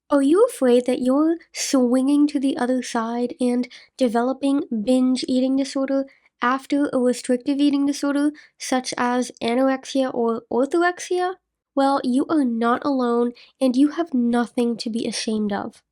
Are you afraid that you're swinging to the other side and developing binge eating disorder after a restrictive eating disorder, such as anorexia or orthorexia? Well, you are not alone and you have nothing to be ashamed of.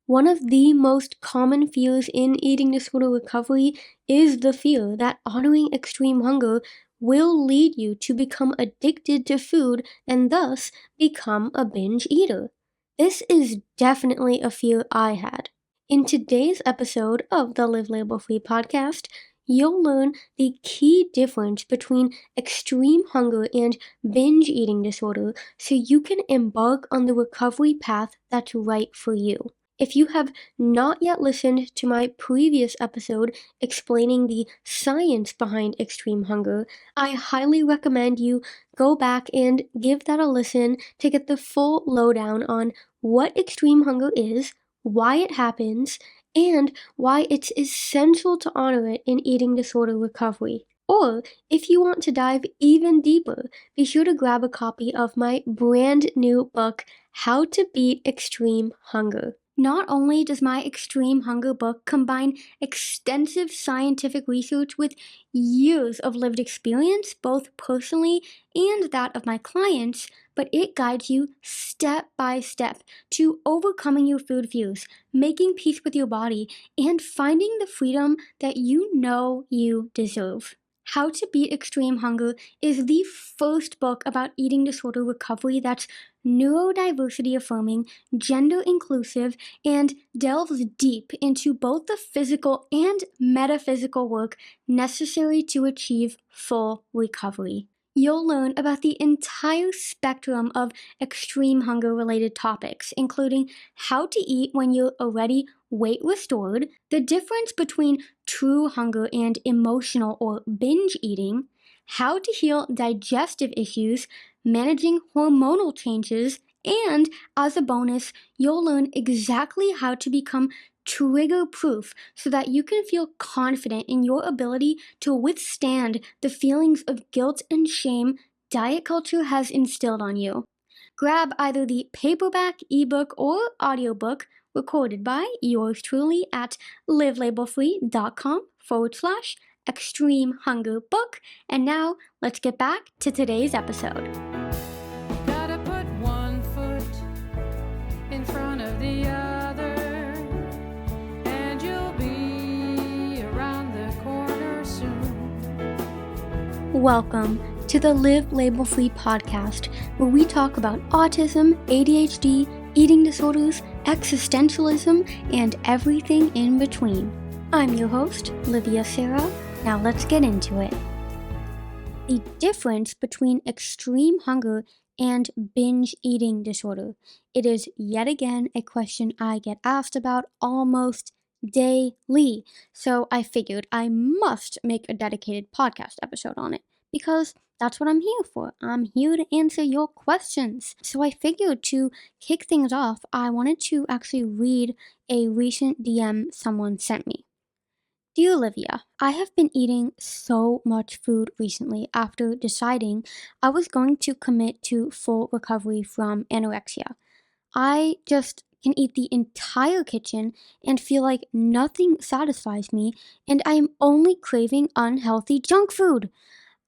One of the most common fears in eating disorder recovery is the fear that honoring extreme hunger will lead you to become addicted to food and thus become a binge eater. This is definitely a fear I had. In today's episode of the Live Label Free podcast, you'll learn the key difference between extreme hunger and binge eating disorder so you can embark on the recovery path that's right for you. If you have not yet listened to my previous episode explaining the science behind extreme hunger, I highly recommend you go back and give that a listen to get the full lowdown on what extreme hunger is, why it happens, and why it's essential to honor it in eating disorder recovery. Or, if you want to dive even deeper, be sure to grab a copy of my brand new book, How to Beat Extreme Hunger. Not only does my Extreme Hunger book combine extensive scientific research with years of lived experience, both personally and that of my clients, but it guides you step by step to overcoming your food fears, making peace with your body, and finding the freedom that you know you deserve. How to Beat Extreme Hunger is the first book about eating disorder recovery that's neurodiversity affirming, gender inclusive, and delves deep into both the physical and metaphysical work necessary to achieve full recovery. You'll learn about the entire spectrum of extreme hunger related topics, including how to eat when you're already weight restored, the difference between true hunger and emotional or binge eating, how to heal digestive issues, managing hormonal changes, and as a bonus, you'll learn exactly how to become trigger proof so that you can feel confident in your ability to withstand the feelings of guilt and shame diet culture has instilled on you. Grab either the paperback, ebook, or audiobook recorded by yours truly at livelabelfree.com/extreme hunger book. And now let's get back to today's episode. Gotta put one foot in front of the other, and you'll be around the corner soon. Welcome to the Live Label Free podcast, where we talk about autism, ADHD, eating disorders, existentialism, and everything in between. I'm your host, Livia Sarah. Now let's get into it. The difference between extreme hunger and binge eating disorder. It is yet again a question I get asked about almost daily, so I figured I must make a dedicated podcast episode on it because that's what I'm here for. I'm here to answer your questions. So I figured to kick things off, I wanted to actually read a recent DM someone sent me. Dear Livia, I have been eating so much food recently after deciding I was going to commit to full recovery from anorexia. I just can eat the entire kitchen and feel like nothing satisfies me, and I am only craving unhealthy junk food.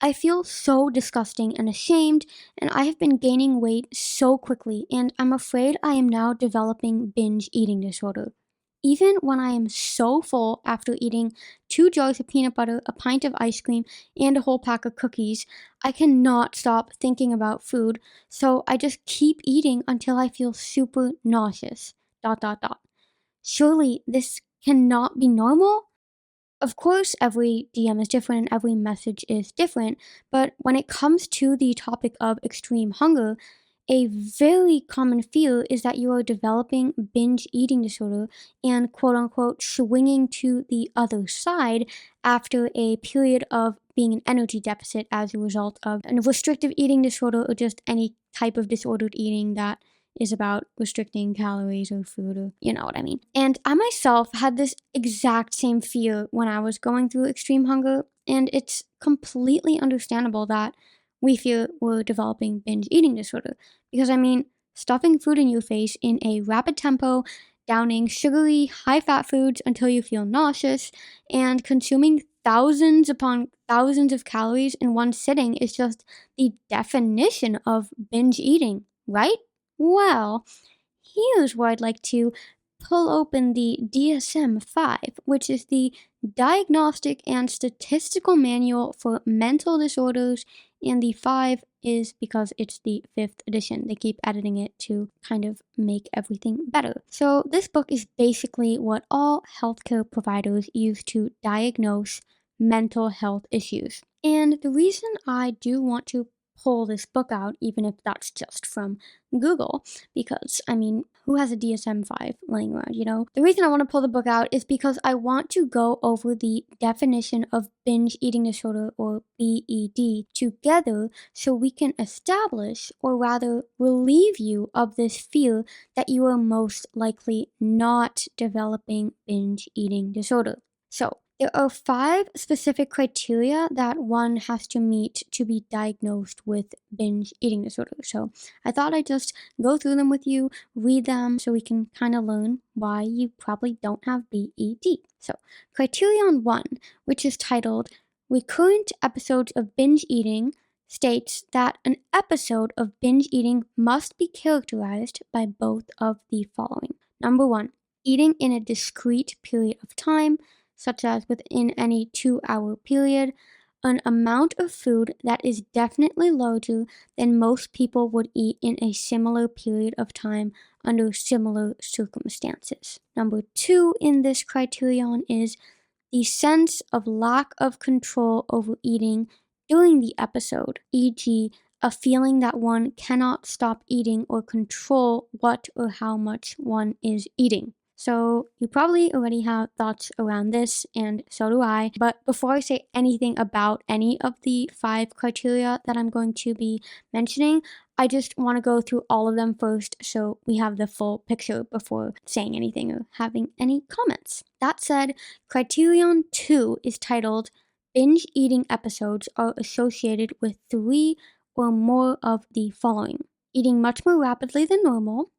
I feel so disgusting and ashamed, and I have been gaining weight so quickly, and I'm afraid I am now developing binge eating disorder. Even when I am so full after eating 2 jars of peanut butter, a pint of ice cream, and a whole pack of cookies, I cannot stop thinking about food, so I just keep eating until I feel super nauseous. ... Surely this cannot be normal? Of course, every DM is different and every message is different, but when it comes to the topic of extreme hunger, a very common fear is that you are developing binge eating disorder and quote unquote swinging to the other side after a period of being in energy deficit as a result of a restrictive eating disorder or just any type of disordered eating that is about restricting calories or food, or you know what I mean. And I myself had this exact same fear when I was going through extreme hunger, and it's completely understandable that we fear we're developing binge eating disorder. Because I mean, stuffing food in your face in a rapid tempo, downing sugary, high-fat foods until you feel nauseous, and consuming thousands upon thousands of calories in one sitting is just the definition of binge eating, right? Well, here's where I'd like to pull open the DSM-5, which is the Diagnostic and Statistical Manual for Mental Disorders, and the 5 is because it's the 5th edition. They keep editing it to kind of make everything better. So this book is basically what all healthcare providers use to diagnose mental health issues. And the reason I do want to pull this book out, even if that's just from Google, because, who has a DSM-5 laying around, The reason I want to pull the book out is because I want to go over the definition of binge eating disorder, or BED, together so we can establish, or rather relieve you of this fear that you are most likely not developing binge eating disorder. So, there are 5 specific criteria that one has to meet to be diagnosed with binge eating disorder. So I thought I'd just go through them with you, read them, so we can kind of learn why you probably don't have BED. So criterion 1, which is titled Recurrent Episodes of Binge Eating, states that an episode of binge eating must be characterized by both of the following. Number 1, eating in a discrete period of time, such as within any 2-hour period, an amount of food that is definitely larger than most people would eat in a similar period of time under similar circumstances. Number 2 in this criterion is the sense of lack of control over eating during the episode, e.g., a feeling that one cannot stop eating or control what or how much one is eating. So you probably already have thoughts around this, and so do I. But before I say anything about any of the 5 criteria that I'm going to be mentioning, I just want to go through all of them first so we have the full picture before saying anything or having any comments. That said, criterion 2 is titled Binge Eating Episodes are associated with 3 or more of the following: eating much more rapidly than normal,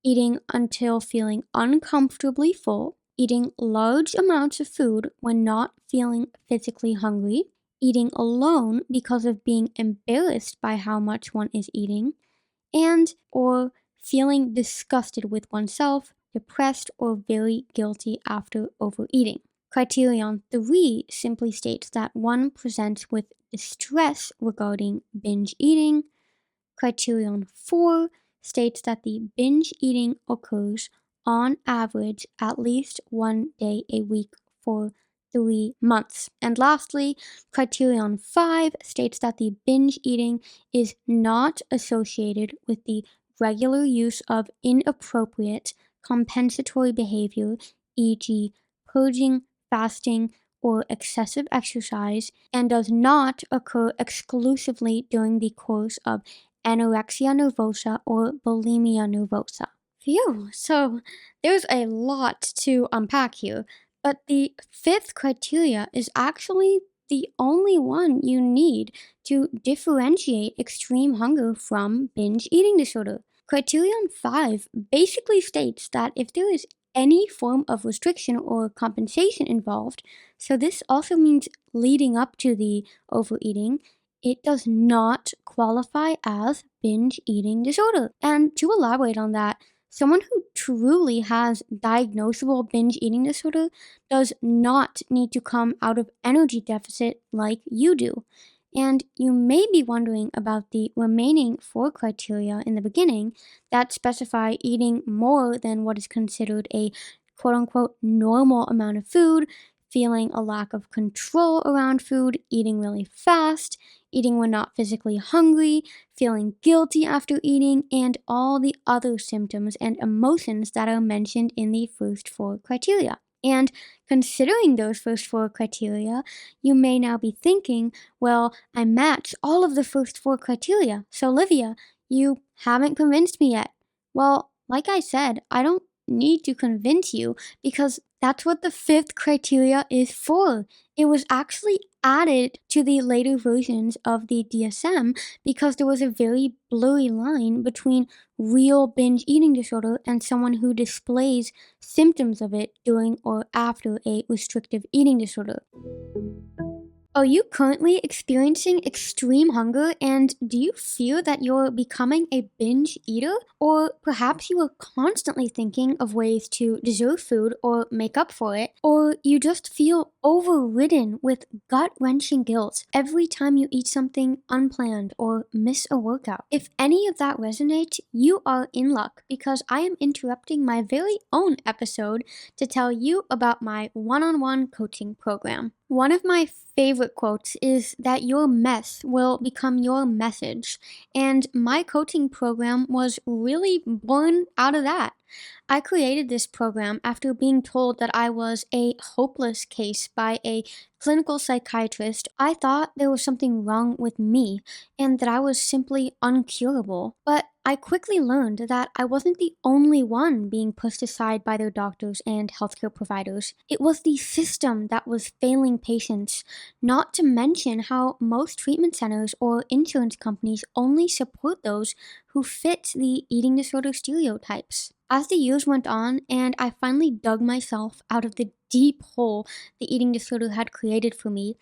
eating until feeling uncomfortably full, eating large amounts of food when not feeling physically hungry, eating alone because of being embarrassed by how much one is eating, and or feeling disgusted with oneself, depressed, or very guilty after overeating. Criterion 3 simply states that one presents with distress regarding binge eating. Criterion 4 states that the binge eating occurs on average at least 1 day a week for 3 months. And lastly, criterion 5 states that the binge eating is not associated with the regular use of inappropriate compensatory behavior, e.g., purging, fasting, or excessive exercise, and does not occur exclusively during the course of anorexia nervosa or bulimia nervosa. Phew, so there's a lot to unpack here, but the 5th criteria is actually the only one you need to differentiate extreme hunger from binge eating disorder. Criterion 5 basically states that if there is any form of restriction or compensation involved, so this also means leading up to the overeating, it does not qualify as binge eating disorder. And to elaborate on that, someone who truly has diagnosable binge eating disorder does not need to come out of energy deficit like you do. And you may be wondering about the remaining 4 criteria in the beginning that specify eating more than what is considered a quote-unquote normal amount of food, feeling a lack of control around food, eating really fast, eating when not physically hungry, feeling guilty after eating, and all the other symptoms and emotions that are mentioned in the first 4 criteria. And considering those first 4 criteria, you may now be thinking, well, I match all of the first 4 criteria, so Livia, you haven't convinced me yet. Well, like I said, I don't need to convince you because that's what the 5th criteria is for. It was actually added to the later versions of the DSM because there was a very blurry line between real binge eating disorder and someone who displays symptoms of it during or after a restrictive eating disorder. Are you currently experiencing extreme hunger, and do you fear that you're becoming a binge eater? Or perhaps you are constantly thinking of ways to deserve food or make up for it, or you just feel overridden with gut-wrenching guilt every time you eat something unplanned or miss a workout. If any of that resonates, you are in luck because I am interrupting my very own episode to tell you about my one-on-one coaching program. One of my favorite quotes is that your mess will become your message, and my coaching program was really born out of that. I created this program after being told that I was a hopeless case by a clinical psychiatrist. I thought there was something wrong with me and that I was simply uncurable. But I quickly learned that I wasn't the only one being pushed aside by their doctors and healthcare providers. It was the system that was failing patients, not to mention how most treatment centers or insurance companies only support those who fit the eating disorder stereotypes. As the years went on and I finally dug myself out of the deep hole the eating disorder had created for me,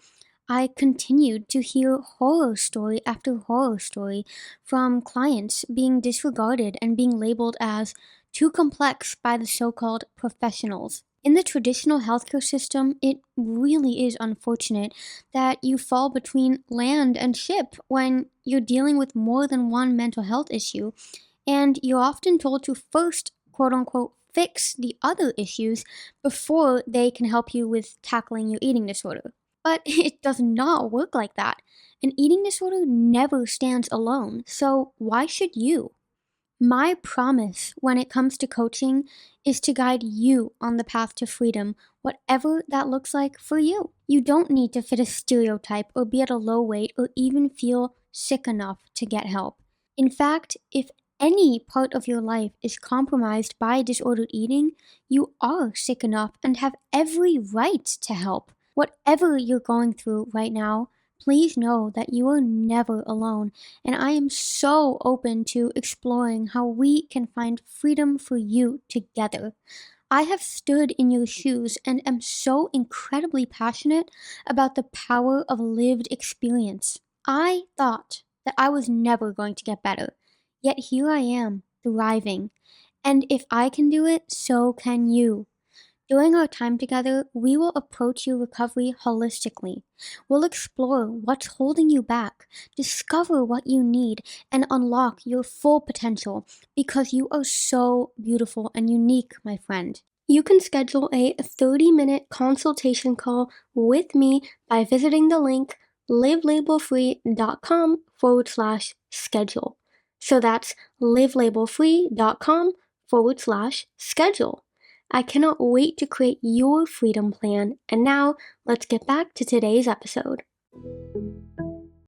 I continued to hear horror story after horror story from clients being disregarded and being labeled as too complex by the so-called professionals. In the traditional healthcare system, it really is unfortunate that you fall between land and ship when you're dealing with more than one mental health issue, and you're often told to first, quote unquote, fix the other issues before they can help you with tackling your eating disorder. But it does not work like that. An eating disorder never stands alone, so why should you? My promise when it comes to coaching is to guide you on the path to freedom, whatever that looks like for you. You don't need to fit a stereotype or be at a low weight or even feel sick enough to get help. In fact, if any part of your life is compromised by disordered eating, you are sick enough and have every right to help. Whatever you're going through right now, please know that you are never alone, and I am so open to exploring how we can find freedom for you together. I have stood in your shoes and am so incredibly passionate about the power of lived experience. I thought that I was never going to get better, yet here I am, thriving. And if I can do it, so can you. During our time together, we will approach your recovery holistically. We'll explore what's holding you back, discover what you need, and unlock your full potential because you are so beautiful and unique, my friend. You can schedule a 30-minute consultation call with me by visiting the link livelabelfree.com/schedule. So that's livelabelfree.com/schedule. I cannot wait to create your freedom plan. And now, let's get back to today's episode.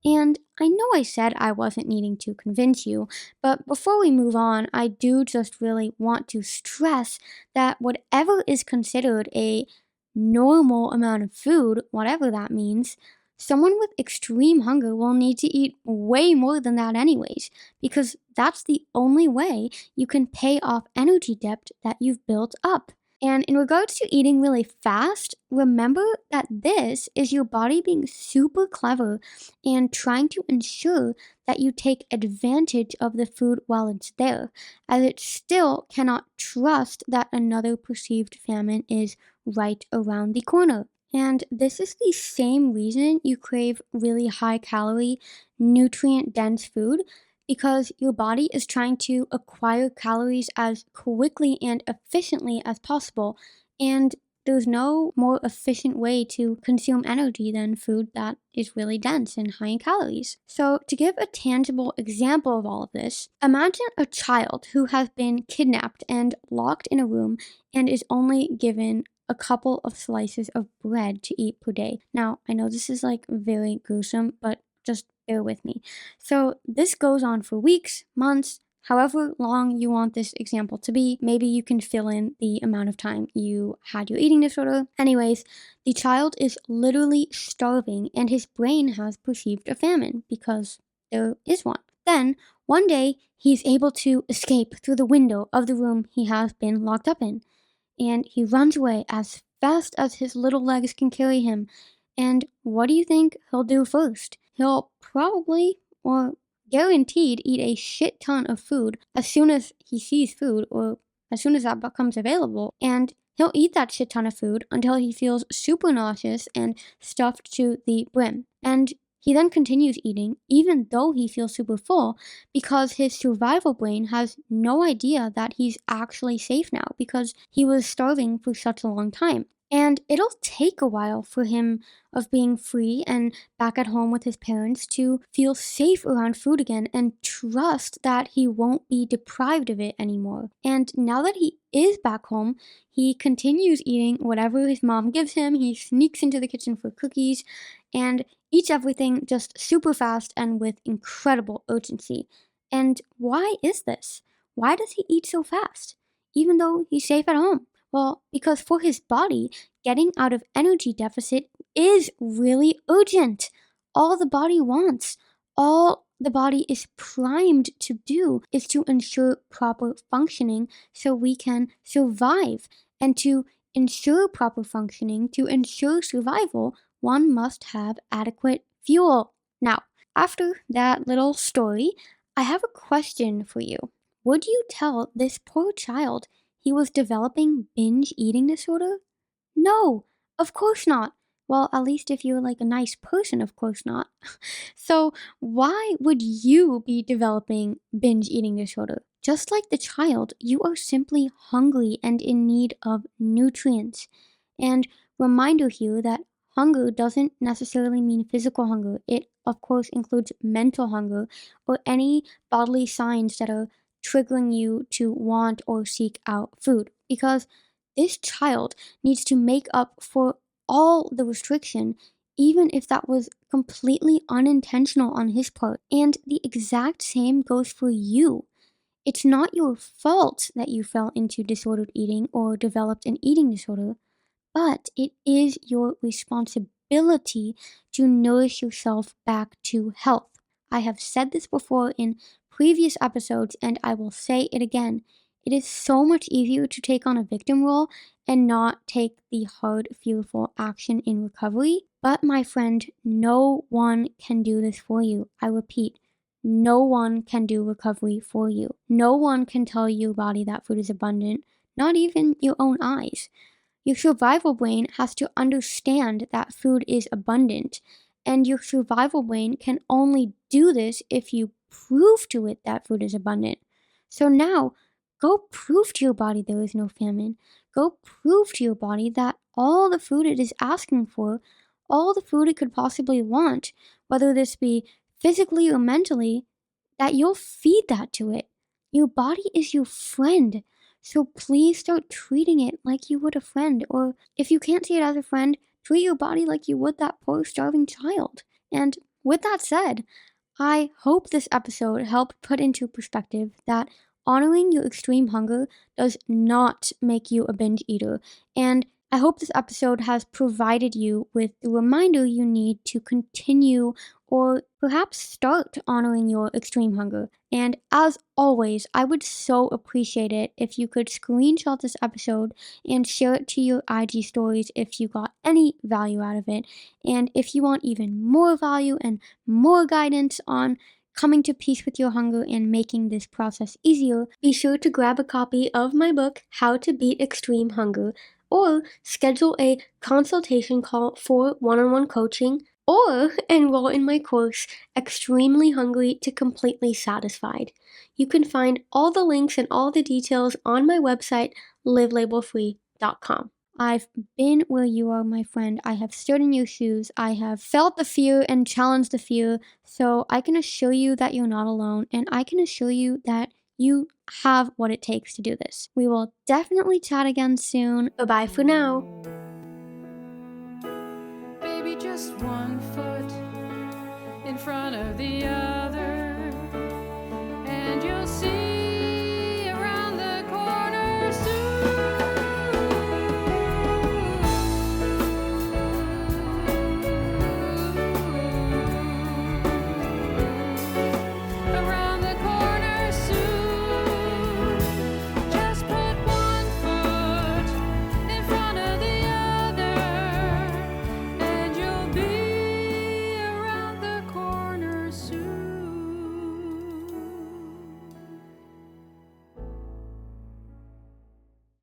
And I know I said I wasn't needing to convince you, but before we move on, I do just really want to stress that whatever is considered a normal amount of food, whatever that means, someone with extreme hunger will need to eat way more than that anyways, because that's the only way you can pay off energy debt that you've built up. And in regards to eating really fast, remember that this is your body being super clever and trying to ensure that you take advantage of the food while it's there, as it still cannot trust that another perceived famine is right around the corner. And this is the same reason you crave really high calorie, nutrient dense food, because your body is trying to acquire calories as quickly and efficiently as possible, and there's no more efficient way to consume energy than food that is really dense and high in calories. So, to give a tangible example of all of this, imagine a child who has been kidnapped and locked in a room and is only given a couple of slices of bread to eat per day. Now, I know this is like very gruesome, but just bear with me. So this goes on for weeks, months, however long you want this example to be. Maybe you can fill in the amount of time you had your eating disorder. Anyways, the child is literally starving and his brain has perceived a famine because there is one. Then, one day, he's able to escape through the window of the room he has been locked up in, and he runs away as fast as his little legs can carry him. And what do you think he'll do first? He'll probably, or guaranteed, eat a shit ton of food as soon as he sees food, or as soon as that becomes available, and he'll eat that shit ton of food until he feels super nauseous and stuffed to the brim. And he then continues eating, even though he feels super full, because his survival brain has no idea that he's actually safe now because he was starving for such a long time. And it'll take a while for him of being free and back at home with his parents to feel safe around food again and trust that he won't be deprived of it anymore. And now that he is back home, he continues eating whatever his mom gives him. He sneaks into the kitchen for cookies and eats everything just super fast and with incredible urgency. And why is this? Why does he eat so fast, even though he's safe at home? Well, because for his body, getting out of energy deficit is really urgent. All the body wants, all the body is primed to do is to ensure proper functioning so we can survive. And to ensure proper functioning, to ensure survival, one must have adequate fuel. Now, after that little story, I have a question for you. Would you tell this poor child he was developing binge eating disorder? No, of course not. Well, at least if you're like a nice person, of course not. So, why would you be developing binge eating disorder? Just like the child, you are simply hungry and in need of nutrients. And reminder here that hunger doesn't necessarily mean physical hunger. It, of course, includes mental hunger or any bodily signs that are triggering you to want or seek out food. Because this child needs to make up for all the restriction, even if that was completely unintentional on his part. And the exact same goes for you. It's not your fault that you fell into disordered eating or developed an eating disorder, but it is your responsibility to nourish yourself back to health. I have said this before in previous episodes, and I will say it again. It is so much easier to take on a victim role and not take the hard, fearful action in recovery. But my friend, no one can do this for you. I repeat, no one can do recovery for you. No one can tell your body that food is abundant, not even your own eyes. Your survival brain has to understand that food is abundant, and your survival brain can only do this if you prove to it that food is abundant. So now, go prove to your body there is no famine. Go prove to your body that all the food it is asking for, all the food it could possibly want, whether this be physically or mentally, that you'll feed that to it. Your body is your friend. So please start treating it like you would a friend, or if you can't see it as a friend, treat your body like you would that poor starving child. And with that said, I hope this episode helped put into perspective that honoring your extreme hunger does not make you a binge eater. And I hope this episode has provided you with the reminder you need to continue or perhaps start honoring your extreme hunger. And as always, I would so appreciate it if you could screenshot this episode and share it to your IG stories if you got any value out of it. And if you want even more value and more guidance on coming to peace with your hunger and making this process easier, be sure to grab a copy of my book, How to Beat Extreme Hunger, or schedule a consultation call for one-on-one coaching, or enroll in my course, Extremely Hungry to Completely Satisfied. You can find all the links and all the details on my website, livelabelfree.com. I've been where you are, my friend. I have stood in your shoes. I have felt the fear and challenged the fear, so I can assure you that you're not alone, and I can assure you that you have what it takes to do this. We will definitely chat again soon. Bye-bye for now. Baby, just one foot in front of the other.